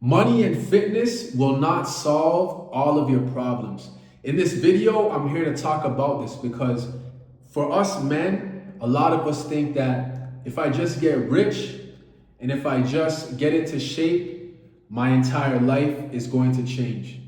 Money and fitness will not solve all of your problems. In this video, I'm here to talk about this because for us men, a lot of us think that if I just get rich and if I just get into shape, my entire life is going to change.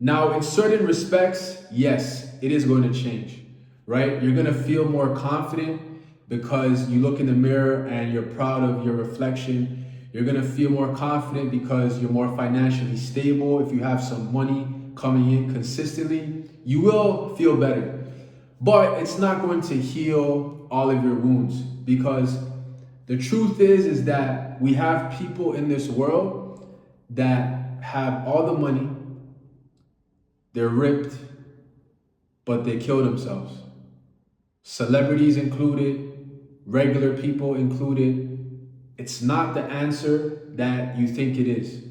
Now, in certain respects, yes, it is going to change, right? You're going to feel more confident because you look in the mirror and you're proud of your reflection. You're going to feel more confident because you're more financially stable. If you have some money coming in consistently, you will feel better. But it's not going to heal all of your wounds because the truth is that we have people in this world that have all the money, they're ripped, but they kill themselves. Celebrities included, regular people included. It's not the answer that you think it is.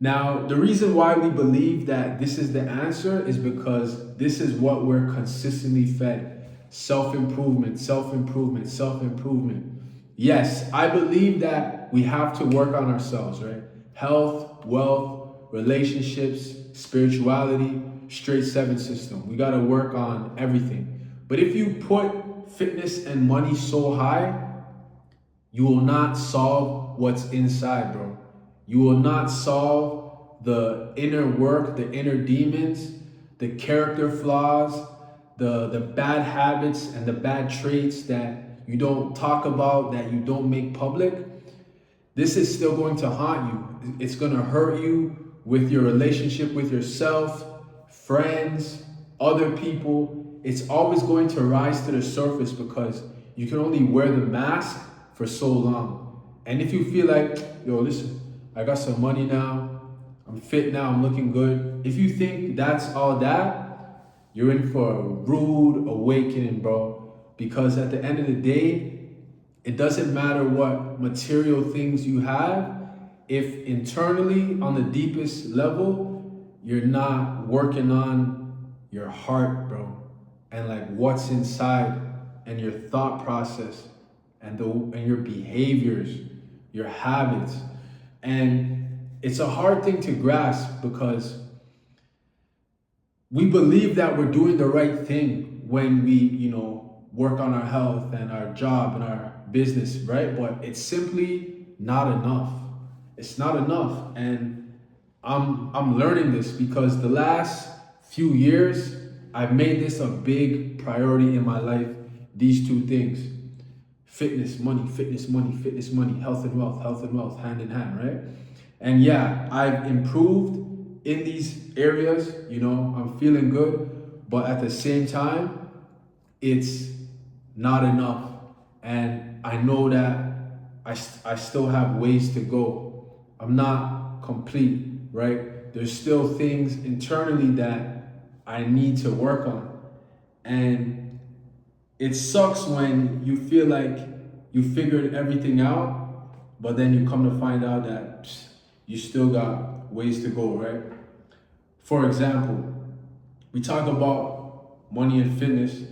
Now, the reason why we believe that this is the answer is because this is what we're consistently fed. Self-improvement, self-improvement, self-improvement. Yes, I believe that we have to work on ourselves, right? Health, wealth, relationships, spirituality, straight seven system. We got to work on everything. But if you put fitness and money so high, you will not solve what's inside, bro. You will not solve the inner work, the inner demons, the character flaws, the bad habits and the bad traits that you don't talk about, that you don't make public. This is still going to haunt you. It's going to hurt you with your relationship with yourself, friends, other people. It's always going to rise to the surface because you can only wear the mask for so long. And if you feel like, yo, listen, I got some money now, I'm fit now, I'm looking good. If you think that's all that, you're in for a rude awakening, bro. Because at the end of the day, it doesn't matter what material things you have, if internally on the deepest level, you're not working on your heart, bro, and like what's inside and your thought process and your behaviors, your habits. And it's a hard thing to grasp because we believe that we're doing the right thing when we, work on our health and our job and our business, right? But it's simply not enough. It's not enough. And I'm learning this because the last few years I've made this a big priority in my life. These two things. Fitness, money, fitness, money, fitness, money, health and wealth, hand in hand, right? And yeah, I've improved in these areas, I'm feeling good, but at the same time, it's not enough. And I know that I still have ways to go. I'm not complete, right? There's still things internally that I need to work on. And it sucks when you feel like you figured everything out, but then you come to find out that you still got ways to go, right? For example, we talk about money and fitness,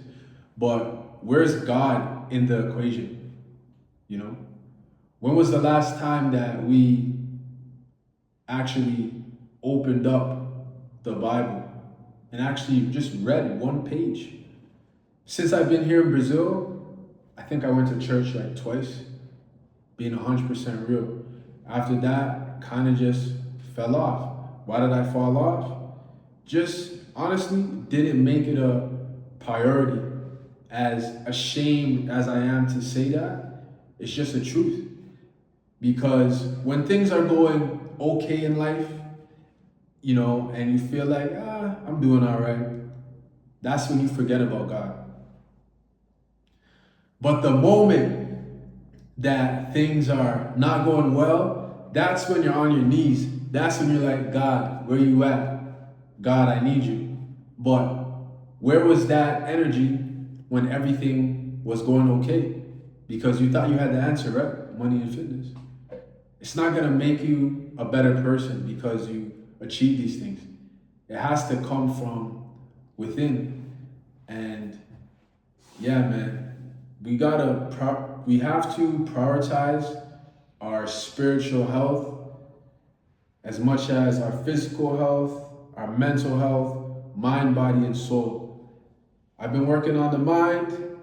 but where's God in the equation? You know? When was the last time that we actually opened up the Bible and actually just read one page? Since I've been here in Brazil, I think I went to church like twice, being 100% real. After that, kind of just fell off. Why did I fall off? Just honestly didn't make it a priority. As ashamed as I am to say that, it's just the truth. Because when things are going okay in life, and you feel like, I'm doing all right, that's when you forget about God. But the moment that things are not going well, that's when you're on your knees. That's when you're like, God, where you at? God, I need you. But where was that energy when everything was going okay? Because you thought you had the answer, right? Money and fitness. It's not gonna make you a better person because you achieve these things. It has to come from within. And yeah, man, we have to prioritize our spiritual health as much as our physical health, our mental health, mind, body, and soul. I've been working on the mind,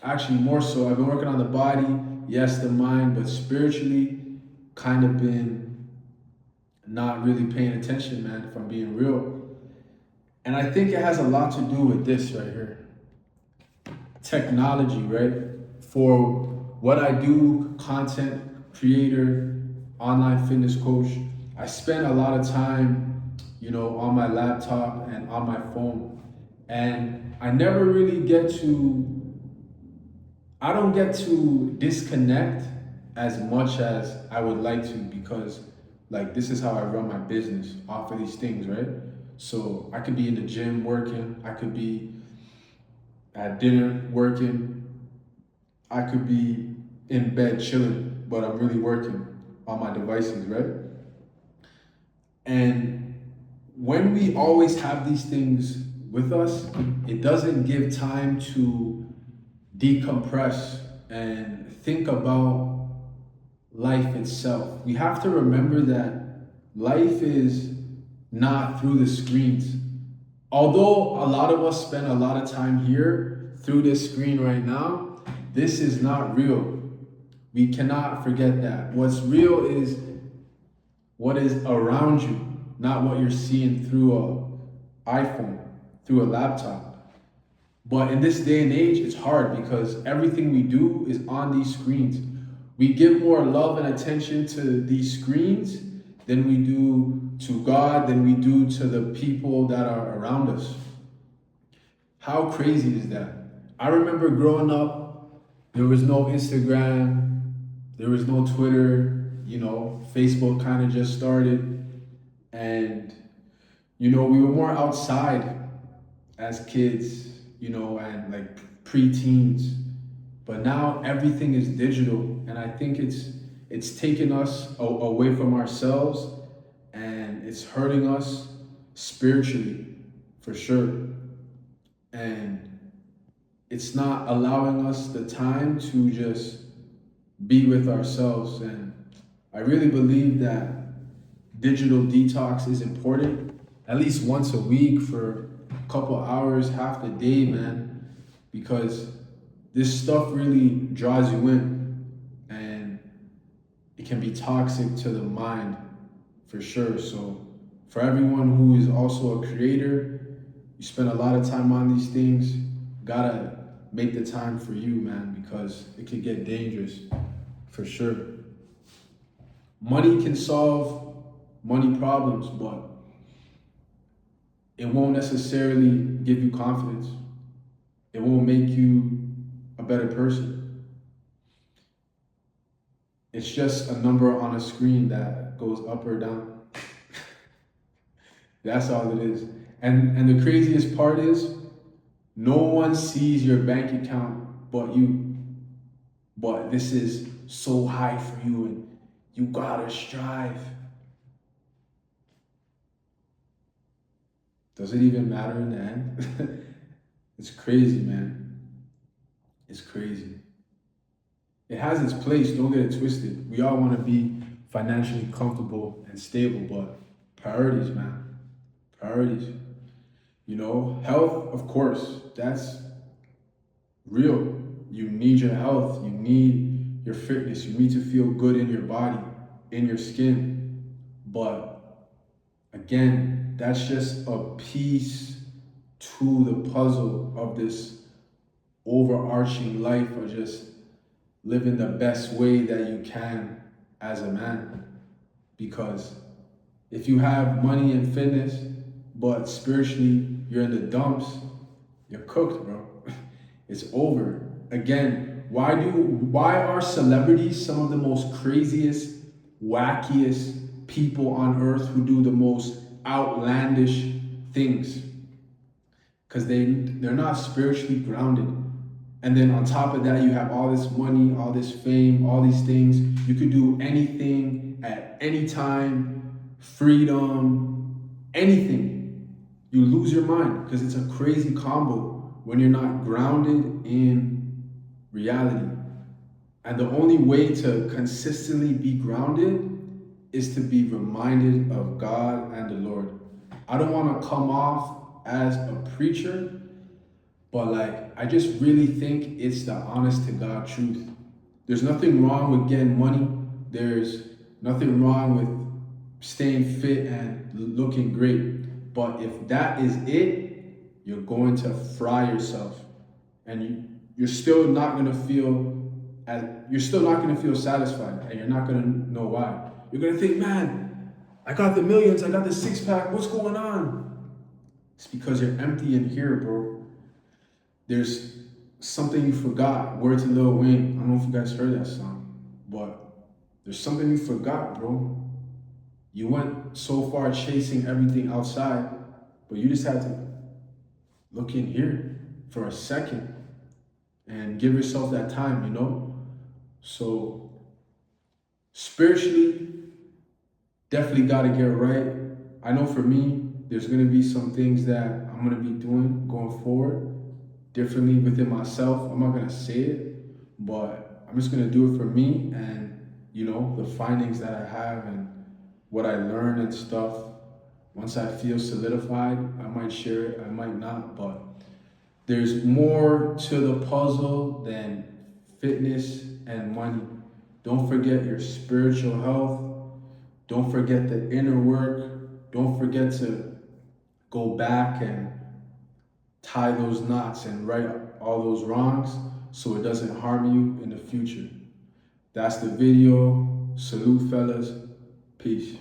actually more so. I've been working on the body, yes, the mind, but spiritually, kind of been not really paying attention, man, if I'm being real. And I think it has a lot to do with this right here. Technology, right? For what I do, content creator, online fitness coach, I spend a lot of time, on my laptop and on my phone. And I don't get to disconnect as much as I would like to, because like this is how I run my business off of these things, right? So I could be in the gym working, I could be at dinner working, I could be in bed chilling, but I'm really working on my devices, right? And when we always have these things with us, it doesn't give time to decompress and think about life itself. We have to remember that life is not through the screens. Although a lot of us spend a lot of time here through this screen right now, this is not real. We cannot forget that. What's real is what is around you, not what you're seeing through an iPhone, through a laptop. But in this day and age, it's hard because everything we do is on these screens. We give more love and attention to these screens than we do to God, than we do to the people that are around us. How crazy is that? I remember growing up, there was no Instagram, there was no Twitter, Facebook kind of just started. And, we were more outside as kids, and like pre-teens. But now everything is digital, and I think it's taken us away from ourselves, and it's hurting us spiritually, for sure. And it's not allowing us the time to just be with ourselves. And I really believe that digital detox is important, at least once a week for a couple hours, half the day, man, because this stuff really draws you in, and it can be toxic to the mind, for sure. So for everyone who is also a creator, you spend a lot of time on these things, gotta make the time for you, man, because it could get dangerous, for sure. Money can solve money problems, but it won't necessarily give you confidence. It won't make you a better person. It's just a number on a screen that goes up or down. That's all it is. And the craziest part is, no one sees your bank account but you. But this is so high for you, and you gotta strive. Does it even matter in the end? It's crazy, man. It's crazy. It has its place, don't get it twisted. We all want to be financially comfortable and stable, but priorities, man. Priorities. Health, of course, that's real. You need your health, you need your fitness, you need to feel good in your body, in your skin. But again, that's just a piece to the puzzle of this overarching life of just living the best way that you can as a man. Because if you have money and fitness, but spiritually you're in the dumps, you're cooked, bro. It's over. Again, why are celebrities some of the most craziest, wackiest people on earth who do the most outlandish things? Because they're not spiritually grounded. And then on top of that, you have all this money, all this fame, all these things. You could do anything at any time, freedom, anything. You lose your mind because it's a crazy combo when you're not grounded in reality. And the only way to consistently be grounded is to be reminded of God and the Lord. I don't want to come off as a preacher, but like, I just really think it's the honest to God truth. There's nothing wrong with getting money. There's nothing wrong with staying fit and looking great. But if that is it, you're going to fry yourself, and you're still not gonna feel you're still not gonna feel satisfied, and you're not gonna know why. You're gonna think, man, I got the millions, I got the six pack. What's going on? It's because you're empty in here, bro. There's something you forgot. Word to Lil Wayne. I don't know if you guys heard that song, but there's something you forgot, bro. You went so far chasing everything outside, but you just had to look in here for a second and give yourself that time, you know? So spiritually, definitely got to get right. I know for me, there's going to be some things that I'm going to be doing going forward differently within myself. I'm not going to say it, but I'm just going to do it for me and, you know, the findings that I have and what I learn and stuff. Once I feel solidified, I might share it, I might not, but there's more to the puzzle than fitness and money. Don't forget your spiritual health. Don't forget the inner work. Don't forget to go back and tie those knots and right all those wrongs so it doesn't harm you in the future. That's the video. Salute, fellas. Peace.